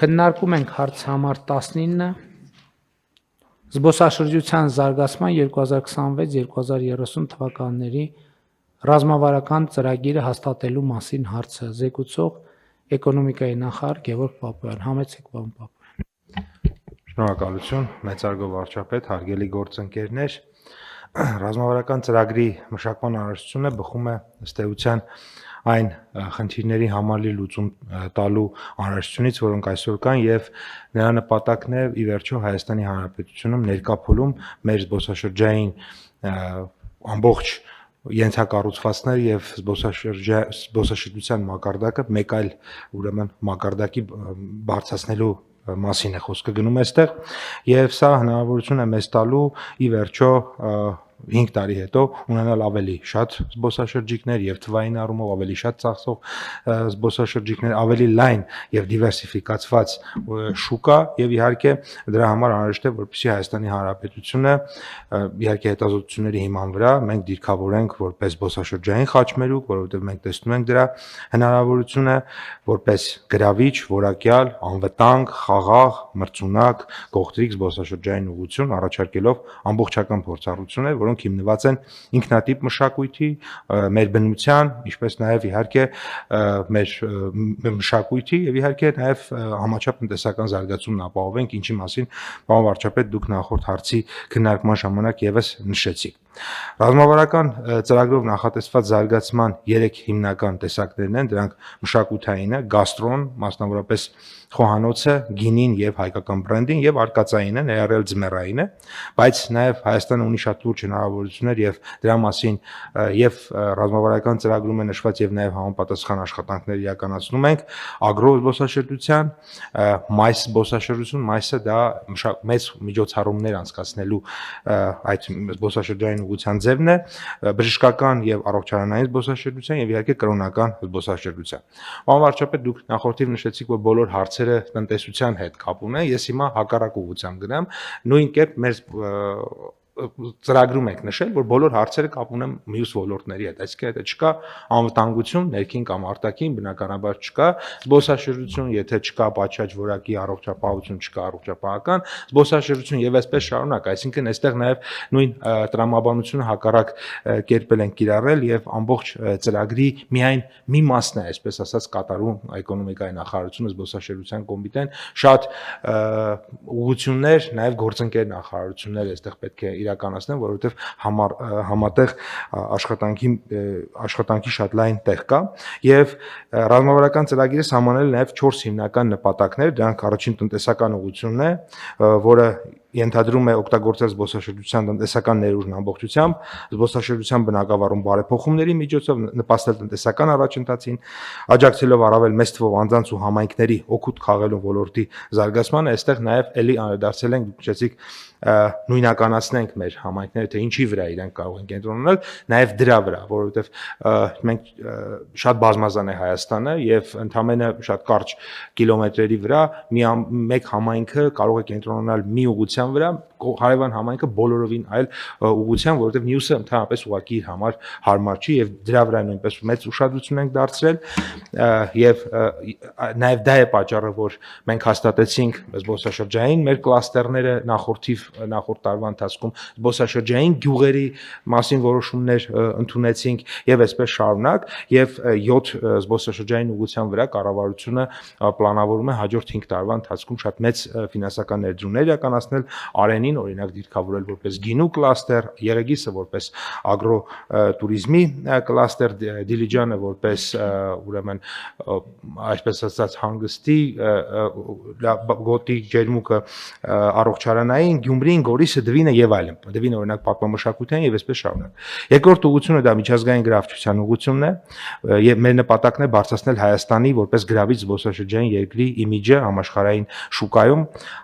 Քննարկում ենք հարց համար 19, զբոսաշրջության զարգացման 2026-2030 թվականների ռազմավարական ծրագիրը հաստատելու մասին հարցը զեկուցող էկոնոմիկայի նախարար Գևորգ Պապոյան, համեցեք պարոն Պապոյան։ Շնորհակալություն, մեծարգո վարչապետ, հարգելի գործընկերներ, ռազմավարական ծրագրի մշակման անհրաժեշտությունը բխում է ըստ էության այն խնդիրների համալիր լուծում տալու անհրաժեշտությունից, որոնք այսօր կան, եւ նրա նպատակն է ի վերջո Հայաստանի Հանրապետությունում ներկա փուլում մեր զբոսաշրջային ամբողջ ենթակառուցվածքներ եւ զբոսաշրջության մակարդակը մեկ այլ ուրեմն մակարդակի բարձրացնելու մասին է խոսքը գնում այստեղ եւ սա հնարավորություն է մեզ տալու ի վերջո 5 տարի հետո ունենալ ավելի շատ զբոսաշրջիկներ եւ թվային առումով ավելի շատ ծախսող զբոսաշրջիկներ, ավելի լայն եւ դիվերսիֆիկացված շուկա եւ իհարկե դրա համար անհրաժեշտ է որպեսզի Հայաստանի Հանրապետությունը իհարկե հետազոտությունների հիման վրա մենք դիրքավորենք որպես զբոսաշրջային խաչմերուկ, որովհետեւ մենք տեսնում ենք դրա հնարավորությունը որպես գրավիչ, որակյալ, անվտանգ, խաղաղ, մրցունակ, գողտրիկ զբոսաշրջային ուղղություն առաջարկելով ամբողջական փորձառություններ, որոնք հիմնված են ինքնատիպ մշակույթի, մեր բնության, ինչպես նաև իհարկե մեր մշակույթի եւ իհարկե նաև համաչափ տնտեսական զարգացումն ապահովենք, ինչի մասին պարոն վարչապետ դուք նախորդ հարցի քննարկման ժամանակ եւս նշեցիք։ Ռազմավարական ծրագրով նախատեսված զարգացման 3 հիմնական տեսակներն են, դրանք մշակութայինը, գաստրոն, մասնավորապես խոհանոցը, գինին եւ հայկական բրենդին եւ արկածայինը, ներառյալ ձմեռայինը, բայց նաեւ Հայաստանը ունի շատ լուրջ հնարավորություններ եւ դրա մասին եւ ռազմավարական ծրագրում է նշված եւ նաեւ համապատասխան աշխատանքներ իրականացնում ենք ագրո զբոսաշրջության, մայս զբոսաշրջություն, մայսը դա մեծ միջոցառումներ անցկացնելու այդ զբոսաշրջային ուղղության ձևն է, բժշկական եւ առողջարանային զբոսաշրջության եւ իհարկե կրոնական զբոսաշրջության։ Պարոն վարչապետ, դուք նախորդիվ նշեցիք, որ բոլոր հարցերը տնտեսության հետ կապ ունեն, ես հիմա հակառակ ուղղությամբ գնամ, նույն կերպ մեր ծրագրում եք նշել, որ բոլոր հարցերը կապ ունեն մյուս ոլորտների հետ, այսինքն եթե չկա անվտանգություն, ներքին կամ արտաքին, բնականաբար չկա զբոսաշրջություն, եթե չկա պատշաճ որակի առողջապահություն, չկա առողջապահական զբոսաշրջություն եւ այսպես շարունակ, այսինքն այստեղ նաեւ նույն տրամաբանությունը հակառակ կերպել են կիրառել եւ ամբողջ ծրագրի միայն մի մասն է, այսպես ասած, կատարում էկոնոմիկայի նախարարությունը, զբոսաշրջության կոմիտեն, շատ ուղղություններ, նաեւ գործընկեր նախարարություններ այստեղ պետք է իրականացնեն, որովհետև համատեղ աշխատանքի շատ լայն տեղ կա եւ ռազմավարական ծրագիրը սահմանել նաև 4 հիմնական նպատակներ, դրանք առաջին տնտեսական ուղղությունն է, որը ենթադրում է օգտագործել զբոսաշրջության տնտեսական ներուժն ամբողջությամբ, զբոսաշրջության բնակավարում բարեփոխումների միջոցով նպաստել տնտեսական առաջընթացին, աջակցելով առավել մեծ թվով անձանց ու համայնքների օգուտ քաղելու ոլորտի զարգացմանը, այստեղ նաև էլի անդրադարձել ենք, դուք նշեցիք նույնականացնենք մեր համայնքները, թե ինչի վրա իրենք կարող են կենտրոնանալ, նաև դրա վրա, որովհետև մենք շատ բազմազան է Հայաստանը եւ ընդամենը շատ կարճ կիլոմետրերի վրա մեկ համայնքը կարող է կենտրոնանալ մի ուղղության վրա, հարևան համայնքը բոլորովին այլ ուղղության, որովհետև մյուսը ընդհանրապես ուղղակի իր համար հարմար չի եւ դրա վրա նույնպես մեծ ուշադրություն ենք դարձրել եւ նաեւ դա է պատճառը, որ մենք հաստատեցինք զբոսաշրջային մեր կլաստերները նախորդ տարվա ընթացքում զբոսաշրջային գյուղերի մասին որոշումներ ընդունեցինք եւ այսպես շարունակ եւ 7 զբոսաշրջային ուղղության վրա կառավարությունը պլանավորում է հաջորդ 5 տարվա ընթացքում շատ մեծ ֆինանսական ներդրումներ իրականացնել Արենին օրինակ դիրքավորել որպես գինու կլաստեր, Եղեգիսը որպես ագրո տուրիզմի կլաստեր, Դիլիջանը որպես ուրեմն այսպես ասած հանգստի գոտի ջերմուկը առողջարանային, Գյումրին, Գորիսը, Դվինը եւ այլն։ Դվինը օրինակ պատմամշակութային եւ այսպես շարունակ։ Երկրորդ ուղղությունը դա միջազգային գրավչության ուղղությունն է եւ մեր նպատակն է բարձրացնել Հայաստանի որպես գրավիչ զբոսաշրջային երկրի իմիջը համաշխարհային շուկայում,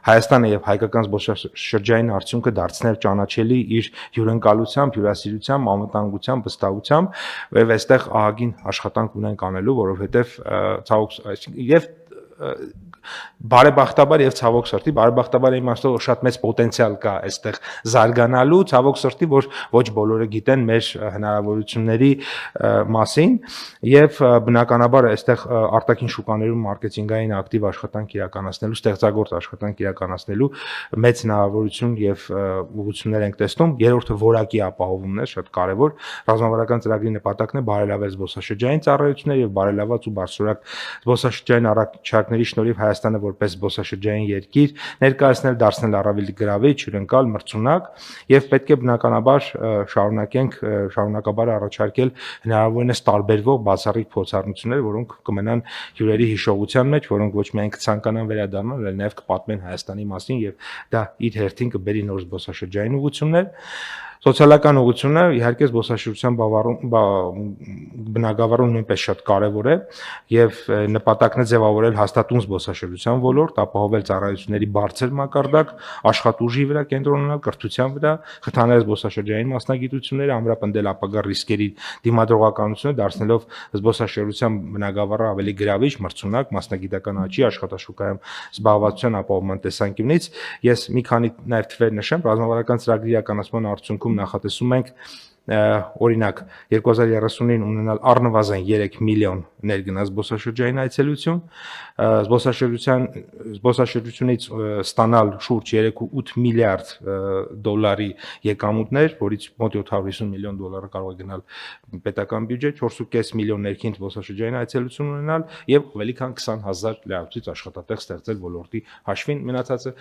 Հայաստանը եւ հայկական զբոսաշրջային արդյունքը դարձնել ճանաչելի իր հյուրընկալությամբ, հյուրասիրությամբ, անվտանգությամբ, վստահությամբ եւ այստեղ ահագին աշխատանք ունենք անելու, որովհետեւ ցավոք եւ բարեբախտաբար եւ ցավոք սրտի, բարեբախտաբար իմաստով որ շատ մեծ պոտենցիալ կա այստեղ զարգանալու, ցավոք սրտի որ ոչ բոլորը գիտեն մեր հնարավորությունների մասին եւ բնականաբար այստեղ արտաքին շուկաներում մարքեթինգային ակտիվ աշխատանք իրականացնելու, ստեղծագործ աշխատանք իրականացնելու մեծ հնարավորություն եւ ուղղություններ ենք տեսնում։ Երրորդը որակի ապահովումն է, շատ կարեւոր։ Ռազմավարական ծրագրի նպատակն է բարելավել զբոսաշրջային ծառայությունները եւ բարելաված ու բարձրորակ զբոսաշրջային առաջարկների շնորհիվ Հայաստանը որպես զբոսաշրջային երկիր ներկայացնել, դարձնել առավել գրավիչ, հյուրընկալ, մրցունակ եւ պետք է բնականաբար շարունակաբար առաջարկել հնարավորինս տարբերվող բացառիկ փորձառություններ, որոնք կմնան հյուրերի հիշողության մեջ, որոնք ոչ միայն կցանկանան վերադառնալ, այլ նաեւ կպատմեն Հայաստանի մասին եւ դա իր հերթին կբերի նոր զբոսաշրջային ուղղություններ։ Սոցիալական ուղղությունը իհարկե զբոսաշրջության բնագավառում նույնպես շատ կարևոր է եւ նպատակն է ձևավորել հաստատուն զբոսաշրջության ոլորտ, ապահովել ծառայությունների բարձր մակարդակ, աշխատուժի վրա կենտրոնանալ, կրթության վրա, խթանել զբոսաշրջային մասնագիտությունները, ամրապնդել ապագա ռիսկերի դիմադրողականությունը, դարձնելով զբոսաշրջության բնագավառը ավելի գրավիչ, մրցունակ, մասնագիտական աճի, աշխատաշուկայում զբաղվածության ապահովման տեսանկյունից։ Ես մի քանի նաեւ թվեր նշեմ, ռազմավարական ծրագրի իրականացման արդյունքում նախատեսում ենք օրինակ 2030-ին ունենալ առնվազն 3 միլիոն ներգնաց զբոսաշրջային այցելություն, զբոսաշրջությունից ստանալ շուրջ 3.8 միլիարդ դոլարի եկամուտներ, որից մոտ 750 միլիոն դոլարը կարող է գնալ պետական բյուջետ, 4.5 միլիոն ներքին զբոսաշրջային այցելություն ունենալ եւ ավելի քան 20,000 լրացուցիչ աշխատատեղ ստեղծել ոլորտի հաշվին։ Մնացածը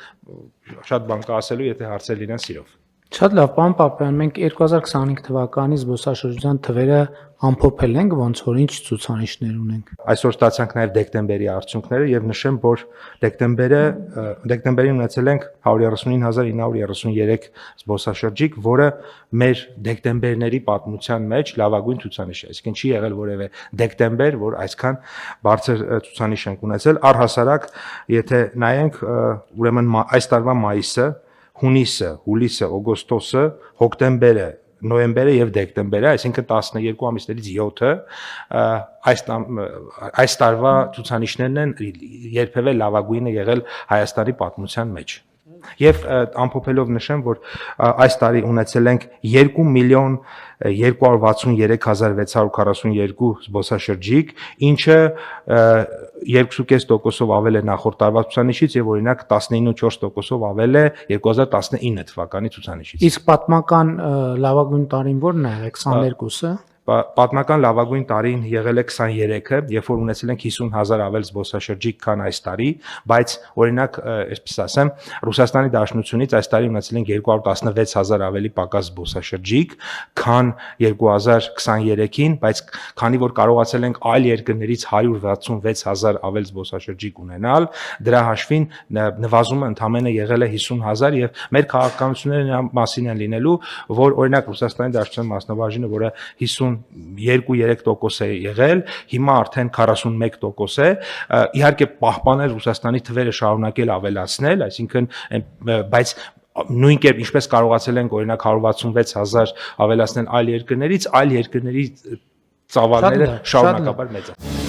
շատ բան կա ասելու, եթե հարցեր լինեն սիրով։ Շատ լավ, պարոն Պապյան, մենք 2025 թվականի զբոսաշրջության թվերը ամփոփել ենք, ոնց որ ինչ ցուցանիշներ ունենք։ Այսօր ստացանք նաև դեկտեմբերի արդյունքները եւ նշեմ, որ դեկտեմբերին ունեցել ենք 139,933 զբոսաշրջիկ, որը մեր դեկտեմբերների պատմության մեջ լավագույն ցուցանիշ է։ Այսինքն չի եղել որևէ դեկտեմբեր, որ այսքան բարձր ցուցանիշ ենք ունեցել։ Առհասարակ, եթե նայենք, ուրեմն այս տարվա մայիսը, հունիսը, հուլիսը, օգոստոսը, հոկտեմբերը, նոյեմբերը եւ դեկտեմբերը, այսինքն 12 ամիսներից 7-ը այս տարվա ցուցանիշներն են երբևէ լավագույնը եղել Հայաստանի պատմության մեջ։ Եվ ամփոփելով նշեմ, որ այս տարի ունեցել ենք 2 միլիոն 263,642 զբոսաշրջիկ, ինչը 2.5%-ով ավել է նախորդ տարվա ցուցանիշից եւ օրինակ 19.4%-ով ավել է 2019 թվականի ցուցանիշից։ Իսկ պատմական լավագույն տարին ո՞րն է, 22-ը։ Պատմական լավագույն տարին եղել է 23-ը, երբ որ ունեցել ենք 50,000 ավել զբոսաշրջիկ, քան այս տարի, բայց օրինակ, այսպես ասեմ, Ռուսաստանի Դաշնությունից այս տարի ունեցել ենք 216,000 ավելի պակաս զբոսաշրջիկ, քան 2023-ին, բայց քանի որ կարողացել ենք այլ երկրներից 166,000 ավել զբոսաշրջիկ ունենալ, դրա հաշվին նվազումը ընդամենը եղել է 50,000 եւ մեր քաղաքականությունները մասին են լինելու, որ օրինակ Ռուսաստանի Դաշնության մասնաբաժինը, որը 52-3% է եղել, հիմա արդեն 41% է, իհարկե պահպանել Ռուսաստանի թվերը շարունակել ավելացնել, այսինքն բայց նույն կերպ ինչպես կարողացել ենք օրինակ 166,000 ավելացնել այլ երկրների ծավալները շարունակաբար մեծ են։